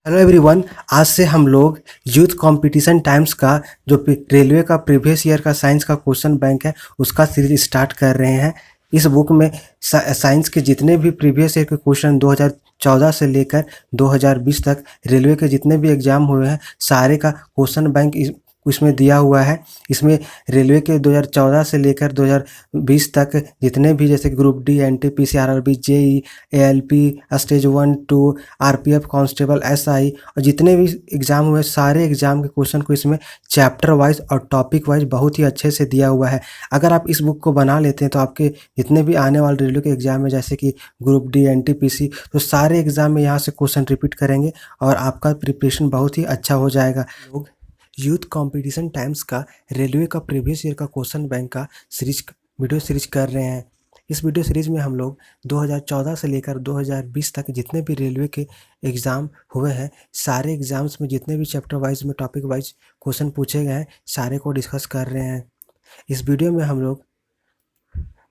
Hello everyone. आज से हम लोग यूथ कंपटीशन टाइम्स का जो रेलवे का प्रीवियस ईयर का साइंस का क्वेश्चन बैंक है उसका सीरीज स्टार्ट कर रहे हैं। इस बुक में साइंस के जितने भी प्रीवियस ईयर के क्वेश्चन 2014 से लेकर 2020 तक रेलवे के जितने भी एग्जाम हुए हैं सारे का क्वेश्चन बैंक इसमें दिया हुआ है। इसमें रेलवे के 2014 से लेकर 2020 तक जितने भी जैसे group D, NTPC, RRB, JE, ALP, stage 1-2, RPF constable, SI और जितने भी एग्जाम हुए सारे एग्जाम के क्वेश्चन को इसमें चैप्टर वाइज और टॉपिक वाइज बहुत ही अच्छे से दिया हुआ है। अगर आप इस बुक को बना लेते हैं तो आपके जितने भी आने वाले रेलवे के एग्जाम में जैसे कि ग्रुप डी, एनटीपीसी, तो सारे एग्जाम में यहाँ से क्वेश्चन रिपीट करेंगे और आपका प्रिपरेशन बहुत ही अच्छा हो जाएगा। लोग यूथ कंपटीशन टाइम्स का रेलवे का प्रीवियस ईयर का क्वेश्चन बैंक का वीडियो सीरीज कर रहे हैं। इस वीडियो सीरीज में हम लोग 2014 से लेकर 2020 तक जितने भी रेलवे के एग्ज़ाम हुए हैं सारे एग्ज़ाम्स में जितने भी चैप्टर वाइज में टॉपिक वाइज क्वेश्चन पूछे गए हैं सारे को डिस्कस कर रहे हैं। इस वीडियो में हम लोग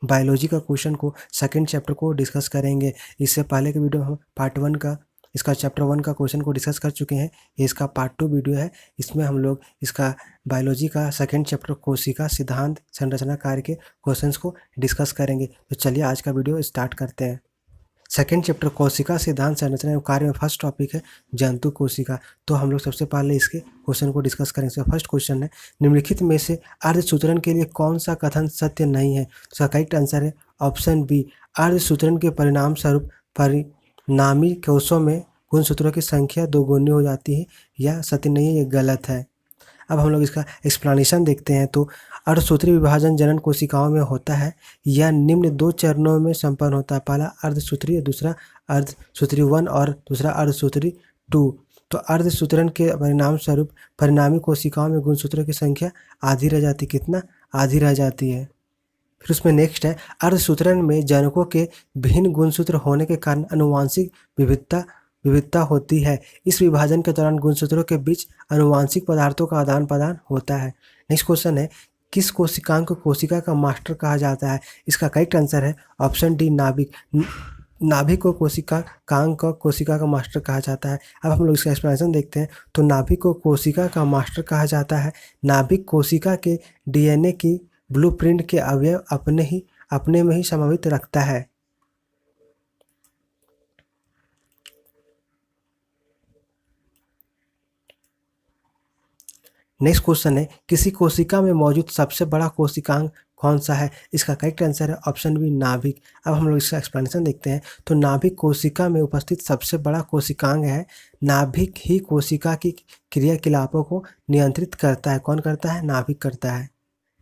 बायोलॉजी का क्वेश्चन को सेकंड चैप्टर को डिस्कस करेंगे। इससे पहले के वीडियो में हम पार्ट 1 का इसका चैप्टर 1 का क्वेश्चन को डिस्कस कर चुके हैं। ये इसका पार्ट 2 वीडियो है। इसमें हम लोग इसका बायोलॉजी का सेकंड चैप्टर कोशिका सिद्धांत संरचना कार्य के क्वेश्चंस को डिस्कस करेंगे। तो चलिए आज का वीडियो स्टार्ट करते हैं। सेकेंड चैप्टर कोशिका सिद्धांत संरचना एवं कार्य में फर्स्ट टॉपिक है जंतु कोशिका। तो हम लोग सबसे पहले इसके क्वेश्चन को डिस्कस करेंगे। फर्स्ट क्वेश्चन है, निम्नलिखित में से अर्धसूत्रण के लिए कौन सा कथन सत्य नहीं है? इसका करेक्ट आंसर है ऑप्शन बी, अर्धसूत्रण के परिणाम स्वरूप परिणामी कोशों में गुणसूत्रों की संख्या दोगुनी हो जाती है। यह सत्य नहीं है, ये गलत है। अब हम लोग इसका एक्सप्लेनेशन देखते हैं। तो अर्धसूत्री विभाजन जनन कोशिकाओं में होता है। यह निम्न 2 चरणों में संपन्न होता है। पहला अर्धसूत्री, दूसरा अर्धसूत्री 1 और दूसरा अर्धसूत्री 2। तो अर्धसूत्रण के परिणाम स्वरूप परिणामी कोशिकाओं में गुणसूत्रों की संख्या आधी रह जाती। कितना? आधी रह जाती है। फिर उसमें नेक्स्ट है, अर्धसूत्रण में जनकों के भिन्न गुणसूत्र होने के कारण आनुवंशिक विविधता होती है। इस विभाजन के दौरान गुणसूत्रों के बीच आनुवंशिक पदार्थों का आदान प्रदान होता है। नेक्स्ट क्वेश्चन है, किस कोशिकांग को कोशिका का मास्टर कहा जाता है? इसका करेक्ट आंसर है ऑप्शन डी, नाभिक। नाभिक को कोशिका का मास्टर कहा जाता है। अब हम लोग इसका एक्सप्लेनेशन देखते हैं। तो नाभिक को कोशिका का मास्टर कहा जाता है। नाभिक कोशिका के डीएनए की ब्लूप्रिंट के अवयव अपने में ही समावित रखता है। नेक्स्ट क्वेश्चन है, किसी कोशिका में मौजूद सबसे बड़ा कोशिकांग कौन सा है? इसका करेक्ट आंसर है ऑप्शन बी, नाभिक। अब हम लोग इसका एक्सप्लेनेशन देखते हैं। तो नाभिक कोशिका में उपस्थित सबसे बड़ा कोशिकांग है। नाभिक ही कोशिका की क्रियाकलापों को नियंत्रित करता है। कौन करता है? नाभिक करता है।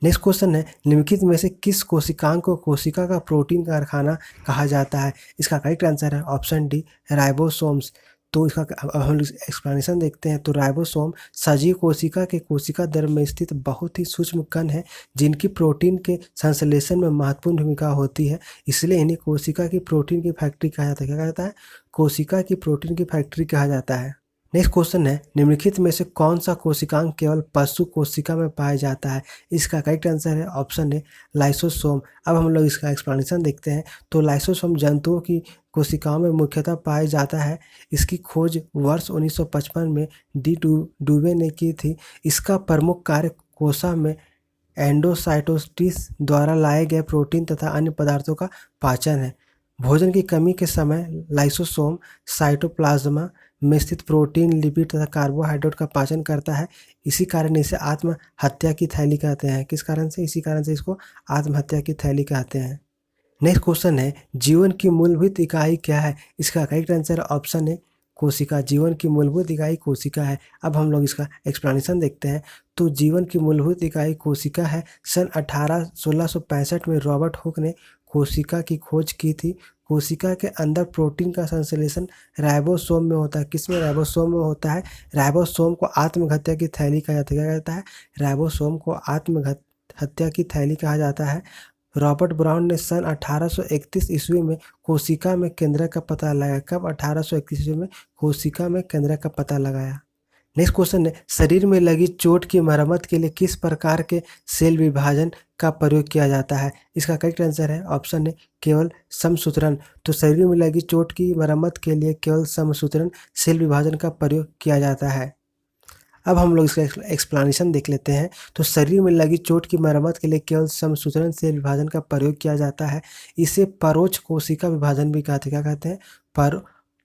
नेक्स्ट क्वेश्चन है, निम्नलिखित में से किस कोशिकांग को कोशिका का प्रोटीन कारखाना कहा जाता है? इसका करेक्ट आंसर है ऑप्शन डी, राइबोसोम्स। तो इसका हम एक्सप्लेनेशन देखते हैं। तो राइबोसोम सजीव कोशिका के कोशिका द्रव्य में स्थित बहुत ही सूक्ष्म कण है जिनकी प्रोटीन के संश्लेषण में महत्वपूर्ण भूमिका होती है। इसलिए इन्हें कोशिका की प्रोटीन की फैक्ट्री कहा जाता है। क्या कहा जाता है? कोशिका की प्रोटीन की फैक्ट्री कहा जाता है। नेक्स्ट क्वेश्चन है, निम्नलिखित में से कौन सा कोशिकांग केवल पशु कोशिका में पाया जाता है? इसका करेक्ट आंसर है ऑप्शन ए, लाइसोसोम। अब हम लोग इसका एक्सप्लेनेशन देखते हैं। तो लाइसोसोम जंतुओं की कोशिकाओं में मुख्यतः पाया जाता है। इसकी खोज वर्ष 1955 में डी डुवे ने की थी। इसका प्रमुख कार्य कोशिका में एंडोसाइटोसिस द्वारा लाए गए प्रोटीन तथा अन्य पदार्थों का पाचन है। भोजन की कमी के समय लाइसोसोम साइटोप्लाज्मा में स्थित प्रोटीन, लिपिड तथा कार्बोहाइड्रेट का पाचन करता है। इसी कारण इसे आत्महत्या की थैली कहते हैं। किस कारण से? इसी कारण से इसको आत्महत्या की थैली कहते हैं। नेक्स्ट क्वेश्चन है, जीवन की मूलभूत इकाई क्या है? इसका करेक्ट आंसर ऑप्शन है कोशिका। जीवन की मूलभूत इकाई कोशिका है। अब हम लोग इसका एक्सप्लेनेशन देखते हैं। तो जीवन की मूलभूत इकाई कोशिका है। सन 1665 में रॉबर्ट हुक ने कोशिका की खोज की थी। कोशिका के अंदर प्रोटीन का संश्लेषण राइबोसोम में होता है। किसमें? राइबोसोम में होता है। राइबोसोम को आत्महत्या की थैली कहा जाता है। क्या कहता है? राइबोसोम को आत्महत्या की थैली कहा जाता है। रॉबर्ट ब्राउन ने सन 1831 ईस्वी में कोशिका में केंद्रक का पता लगाया। कब? 1831 ईस्वी में कोशिका में केंद्रक का पता लगाया। नेक्स्ट क्वेश्चन है, शरीर में लगी चोट की मरम्मत के लिए किस प्रकार के सेल विभाजन का प्रयोग किया जाता है? इसका करेक्ट आंसर है ऑप्शन है केवल समसूत्रण। तो शरीर में लगी चोट की मरम्मत के लिए केवल समसूत्रण सेल विभाजन का प्रयोग किया जाता है। अब हम लोग इसका एक्सप्लेनेशन देख लेते हैं। तो शरीर में लगी चोट की मरम्मत के लिए केवल समसूत्रण सेल विभाजन का प्रयोग किया जाता है। इसे परोक्ष कोशिका विभाजन भी कहते हैं। क्या कहते हैं?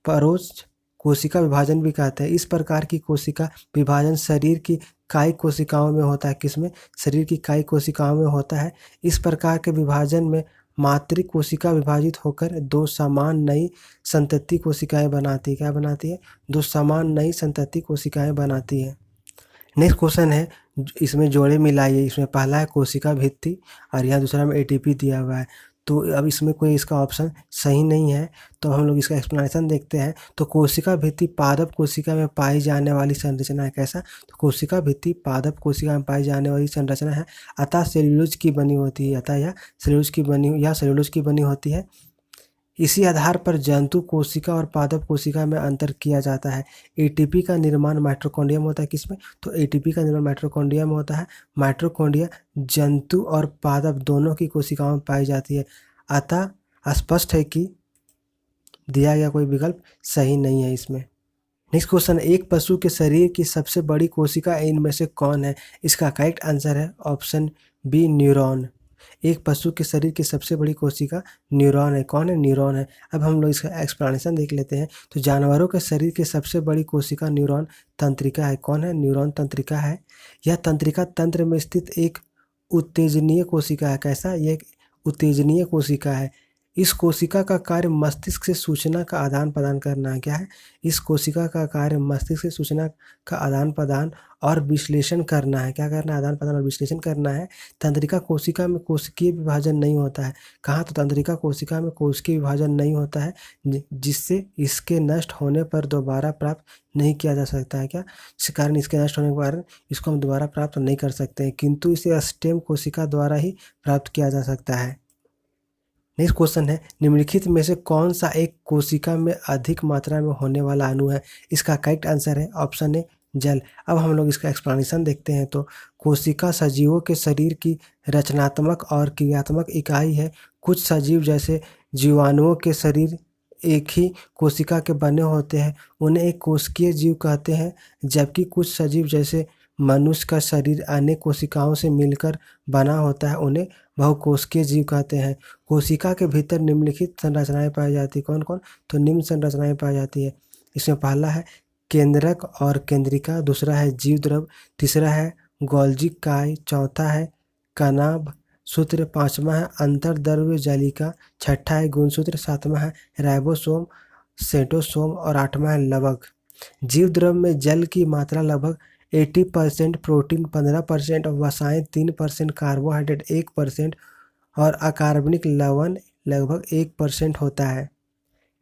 परोक्ष कोशिका विभाजन भी कहते हैं। इस प्रकार की कोशिका विभाजन शरीर की कायिक कोशिकाओं में होता है। किसमें? शरीर की कायिक कोशिकाओं में होता है। इस प्रकार के विभाजन में मातृक कोशिका विभाजित होकर दो समान नई संतति कोशिकाएं बनाती है। क्या बनाती है? दो समान नई संतति कोशिकाएं बनाती है। नेक्स्ट क्वेश्चन है, इसमें जोड़े मिलाइए। इसमें पहला है कोशिका भित्ति और यहाँ दूसरा में एटीपी दिया हुआ है। तो अब इसमें कोई इसका ऑप्शन सही नहीं है, तो हम लोग इसका एक्सप्लेनेशन देखते हैं। तो कोशिका भित्ति पादप कोशिका में पाई जाने वाली संरचना है। कैसा? तो कोशिका भित्ति पादप कोशिका में पाई जाने वाली संरचना है। अतः सेल्यूलोज की बनी होती है। अतः यह सेल्यूलोज की बनी होती है। इसी आधार पर जंतु कोशिका और पादप कोशिका में अंतर किया जाता है। एटीपी का निर्माण माइटोकॉन्ड्रिया में होता है। किसमें? तो एटीपी का निर्माण माइटोकॉन्ड्रिया में होता है। माइटोकॉन्ड्रिया जंतु और पादप दोनों की कोशिकाओं में पाई जाती है। अतः स्पष्ट है कि दिया गया कोई विकल्प सही नहीं है इसमें। नेक्स्ट क्वेश्चन, एक पशु के शरीर की सबसे बड़ी कोशिका इनमें से कौन है? इसका करेक्ट आंसर है ऑप्शन बी न्यूरॉन। एक पशु के शरीर की सबसे बड़ी कोशिका न्यूरॉन है। कौन है? न्यूरॉन है। अब हम लोग इसका एक्सप्लेनेशन देख लेते हैं। तो जानवरों के शरीर की सबसे बड़ी कोशिका न्यूरॉन तंत्रिका है। कौन है? न्यूरॉन तंत्रिका है। यह तंत्रिका तंत्र में स्थित एक उत्तेजनीय कोशिका है। कैसा? यह एक उत्तेजनीय कोशिका है। इस कोशिका का कार्य मस्तिष्क से सूचना का आदान प्रदान करना है। क्या है? इस कोशिका का कार्य मस्तिष्क से सूचना का आदान प्रदान और विश्लेषण करना है। क्या करना है? आदान प्रदान और विश्लेषण करना है। तंत्रिका कोशिका में कोशिकीय विभाजन नहीं होता है। कहाँ? तो तंत्रिका कोशिका में कोशिकीय विभाजन नहीं होता है, जिससे इसके नष्ट होने पर दोबारा प्राप्त नहीं किया जा सकता है। क्या? इस कारण इसके नष्ट होने के कारण इसको हम दोबारा प्राप्त नहीं कर सकते हैं, किंतु इसे स्टेम कोशिका द्वारा ही प्राप्त किया जा सकता है। नेक्स्ट क्वेश्चन है, निम्नलिखित में से कौन सा एक कोशिका में अधिक मात्रा में होने वाला अणु है? इसका करेक्ट आंसर है ऑप्शन ए जल। अब हम लोग इसका एक्सप्लेनेशन देखते हैं। तो कोशिका सजीवों के शरीर की रचनात्मक और क्रियात्मक इकाई है। कुछ सजीव जैसे जीवाणुओं के शरीर एक ही कोशिका के बने होते हैं, उन्हें एक कोशिकीय जीव कहते हैं। जबकि कुछ सजीव जैसे मनुष्य का शरीर अनेक कोशिकाओं से मिलकर बना होता है, उन्हें बहुकोशिकीय जीव कहते हैं। कोशिका के भीतर निम्नलिखित संरचनाएं पाई जाती है। कौन कौन? तो निम्न संरचनाएं पाई जाती है। इसमें पहला है केंद्रक और केंद्रिका, दूसरा है जीव द्रव, तीसरा है गोल्जी काय, चौथा है कणाभ सूत्र, पांचवा है अंतर्द्रव्य जालिका, छठा है गुणसूत्र, सातवां है राइबोसोम सेंट्रोसोम और आठवां है लवक। जीव द्रव में जल की मात्रा लगभग 80%, प्रोटीन 15%, वसाएं 3%, कार्बोहाइड्रेट 1% और अकार्बनिक लवण लगभग 1% होता है।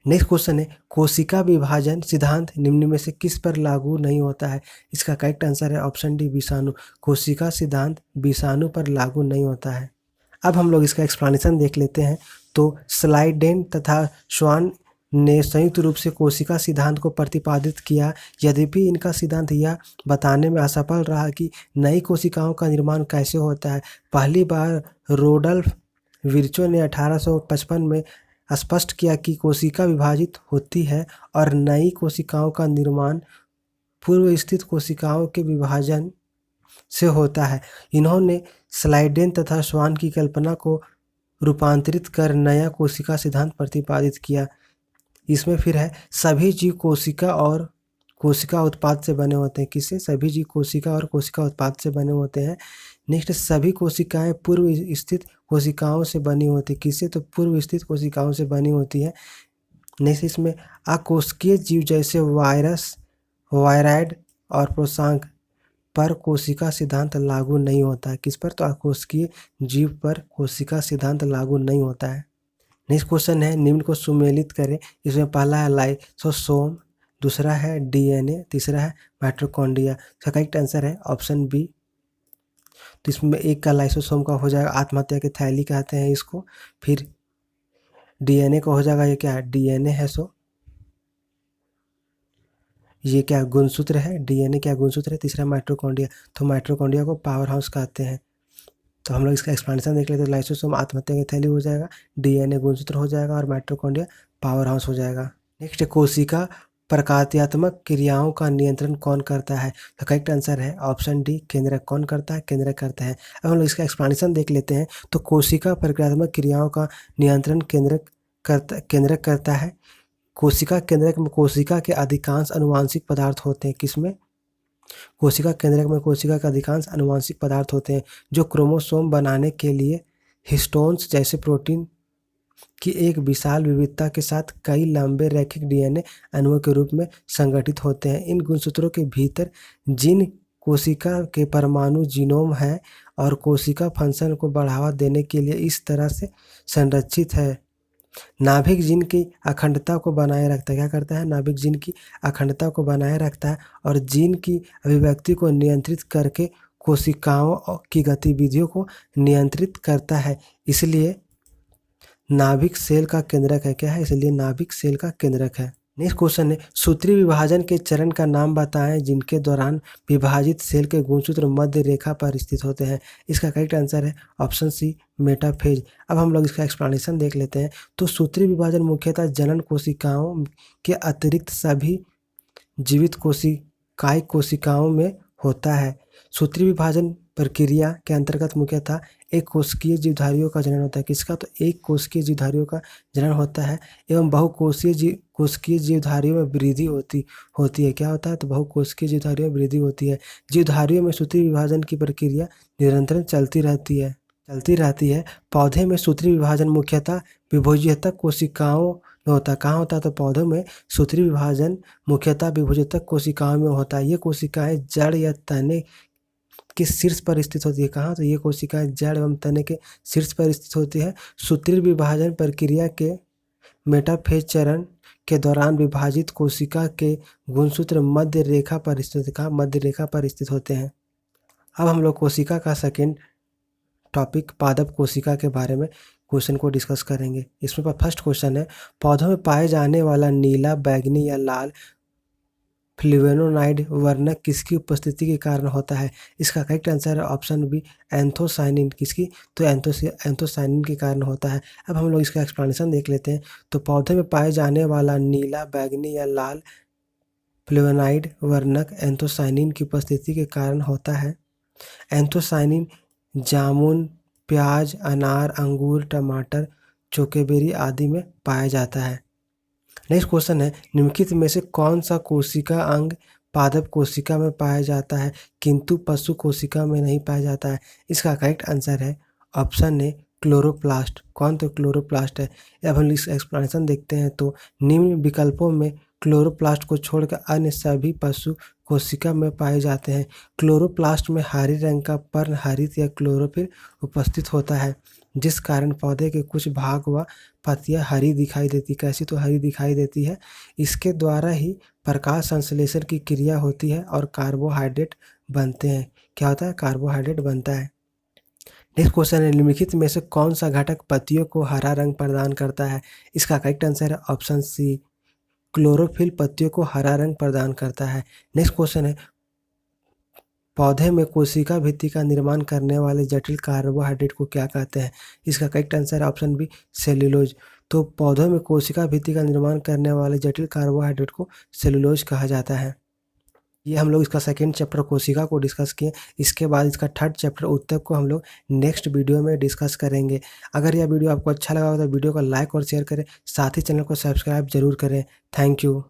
नेक्स्ट क्वेश्चन है, कोशिका विभाजन सिद्धांत निम्न में से किस पर लागू नहीं होता है? इसका करेक्ट आंसर है ऑप्शन डी विषाणु। कोशिका सिद्धांत विषाणु पर लागू नहीं होता है। अब हम लोग इसका एक्सप्लेनेशन देख लेते हैं। तो स्लाइडेन तथा श्वान ने संयुक्त रूप से कोशिका सिद्धांत को प्रतिपादित किया। यद्यपि इनका सिद्धांत यह बताने में असफल रहा कि नई कोशिकाओं का निर्माण कैसे होता है। पहली बार रोडल्फ विर्चो ने 1855 में स्पष्ट किया कि कोशिका विभाजित होती है और नई कोशिकाओं का निर्माण पूर्व स्थित कोशिकाओं के विभाजन से होता है। इन्होंने स्लाइडेन तथा श्वान की कल्पना को रूपांतरित कर नया कोशिका सिद्धांत प्रतिपादित किया। इसमें फिर है सभी जीव कोशिका और कोशिका उत्पाद से बने होते हैं। किससे? सभी जीव कोशिका और कोशिका उत्पाद से बने होते हैं। नेक्स्ट, सभी कोशिकाएं पूर्व स्थित कोशिकाओं से बनी होती है। किससे? तो पूर्व स्थित कोशिकाओं से बनी होती है। नेक्स्ट, इसमें अकोशिकीय जीव जैसे वायरस, वायराइड और प्रोसांक पर कोशिका सिद्धांत लागू नहीं होता है। किस पर? तो अकोशिकीय जीव पर कोशिका सिद्धांत लागू नहीं होता है। नेक्स्ट क्वेश्चन है, निम्न को सुमेलित करें। इसमें पहला है लाइसोसोम, दूसरा है डीएनए, तीसरा है माइटोकॉन्ड्रिया। इसका करेक्ट आंसर है ऑप्शन बी। तो इसमें एक का लाइसोसोम का हो जाएगा आत्महत्या की थैली कहते हैं इसको। फिर डीएनए का हो जाएगा, ये क्या है? डीएनए है। सो ये क्या गुणसूत्र है, डीएनए क्या गुणसूत्र है। तीसरा माइटोकॉन्ड्रिया, तो माइटोकॉन्ड्रिया को पावर हाउस कहते हैं। तो हम लोग इसका एक्सप्लेनेशन देख लेते हैं। लाइसोसोम आत्महत्या की थैली हो जाएगा, डीएनए गुणसूत्र हो जाएगा और माइटोकॉन्ड्रिया पावर हाउस हो जाएगा। नेक्स्ट, कोशिका प्रकार्यात्मक क्रियाओं का नियंत्रण कौन करता है। तो करेक्ट आंसर है ऑप्शन डी, केंद्रक। कौन करता है, केंद्रक करता है। अब हम लोग इसका एक्सप्लेनेशन देख लेते हैं। तो कोशिका प्रकार्यात्मक क्रियाओं का नियंत्रण केंद्रक करता है। कोशिका केंद्रक में कोशिका के अधिकांश आनुवांशिक पदार्थ होते हैं। किसमें, कोशिका केंद्रक में कोशिका के अधिकांश आनुवांशिक पदार्थ होते हैं जो क्रोमोसोम बनाने के लिए हिस्टोन्स जैसे प्रोटीन की एक विशाल विविधता के साथ कई लंबे रैखिक डीएनए अणुओं के रूप में संगठित होते हैं। इन गुणसूत्रों के भीतर जीन कोशिका के परमाणु जीनोम है और कोशिका फंक्शन को बढ़ावा देने के लिए इस तरह से संरचित है। नाभिक जीन की अखंडता को बनाए रखता है। क्या करता है, नाभिक जीन की अखंडता को बनाए रखता है और जीन की अभिव्यक्ति को नियंत्रित करके कोशिकाओं की गतिविधियों को नियंत्रित करता है। इसलिए नाभिक सेल का केंद्रक है। क्या है, इसलिए नाभिक सेल का केंद्रक है। नेक्स्ट क्वेश्चन है, सूत्रीय विभाजन के चरण का नाम बताएं जिनके दौरान विभाजित सेल के गुणसूत्र मध्य रेखा पर स्थित होते हैं। इसका करेक्ट आंसर है ऑप्शन सी, मेटाफेज। अब हम लोग इसका एक्सप्लेनेशन देख लेते हैं। तो सूत्रीय विभाजन मुख्यतः जनन कोशिकाओं के अतिरिक्त सभी जीवित कोशिकाओं में होता है। सूत्रीय विभाजन प्रक्रिया के अंतर्गत मुख्यतः एक कोशिकीय जीवधारियों का जनन होता है। किसका, तो एक कोशिकीय जीवधारियों का जनन होता है एवं कोशिकीय जीवधारियों में वृद्धि होती है। क्या होता है, तो बहुकोशिकीय जीवधारियों में वृद्धि होती है। जीवधारियों में सूत्रीय विभाजन की प्रक्रिया निरंतर चलती रहती है। पौधे में सूत्रीय विभाजन मुख्यतः विभोज्यतक कोशिकाओं में होता है। कहाँ होता है, तो पौधों में सूत्रीय विभाजन मुख्यतः विभोज्यतक कोशिकाओं में होता है। ये कोशिकाएं जड़ या तने के शीर्ष पर स्थित होती है। कहाँ, तो ये कोशिकाएं जड़ एवं तने के शीर्ष पर स्थित होती है। सूत्रीय विभाजन प्रक्रिया के मेटाफेज चरण के दौरान विभाजित कोशिका के गुणसूत्र मध्य रेखा पर स्थित होते हैं। अब हम लोग कोशिका का सेकेंड टॉपिक पादप कोशिका के बारे में क्वेश्चन को डिस्कस करेंगे। इसमें फर्स्ट क्वेश्चन है, पौधों में पाए जाने वाला नीला, बैंगनी या लाल फ्लेवोनोइड वर्णक किसकी उपस्थिति के कारण होता है। इसका करेक्ट आंसर है ऑप्शन बी, एंथोसाइनिन। किसकी, तो एंथोसाइनिन के कारण होता है। अब हम लोग इसका एक्सप्लेनेशन देख लेते हैं। तो पौधे में पाए जाने वाला नीला, बैंगनी या लाल फ्लेवोनोइड वर्णक एंथोसाइनिन की उपस्थिति के कारण होता है। एंथोसाइनिन जामुन, प्याज, अनार, अंगूर, टमाटर, चोकेबेरी आदि में पाया जाता है। नेक्स्ट क्वेश्चन है, निम्नलिखित में से कौन सा कोशिका अंग पादप कोशिका में पाया जाता है किंतु पशु कोशिका में नहीं पाया जाता है। इसका करेक्ट आंसर है ऑप्शन ए, क्लोरोप्लास्ट। कौन, तो क्लोरोप्लास्ट है। अब हम इस एक्सप्लेनेशन देखते हैं। तो निम्न विकल्पों में क्लोरोप्लास्ट को छोड़कर अन्य सभी पशु कोशिका में पाए जाते हैं। क्लोरोप्लास्ट में हरे रंग का पर्णहरित या क्लोरोफिल उपस्थित होता है जिस कारण पौधे के कुछ भाग व पत्तियां हरी दिखाई देती। कैसी, तो हरी दिखाई देती है। इसके द्वारा ही प्रकाश संश्लेषण की क्रिया होती है और कार्बोहाइड्रेट बनते हैं। क्या होता है, कार्बोहाइड्रेट बनता है। नेक्स्ट क्वेश्चन है, निम्नलिखित में से कौन सा घटक पत्तियों को हरा रंग प्रदान करता है। इसका करेक्ट आंसर है ऑप्शन सी, क्लोरोफिल पत्तियों को हरा रंग प्रदान करता है। नेक्स्ट क्वेश्चन है, पौधे में कोशिका भित्ति का निर्माण करने वाले जटिल कार्बोहाइड्रेट को क्या कहते हैं। इसका करेक्ट आंसर है ऑप्शन बी, सेल्यूलोज। तो पौधों में कोशिका भित्ति का निर्माण करने वाले जटिल कार्बोहाइड्रेट को सेल्यूलोज कहा जाता है। ये हम लोग इसका सेकेंड चैप्टर कोशिका को डिस्कस किए। इसके बाद इसका थर्ड चैप्टर उत्तक को हम लोग नेक्स्ट वीडियो में डिस्कस करेंगे। अगर यह वीडियो आपको अच्छा लगा हो तो वीडियो को लाइक और शेयर करें, साथ ही चैनल को सब्सक्राइब जरूर करें। Thank you.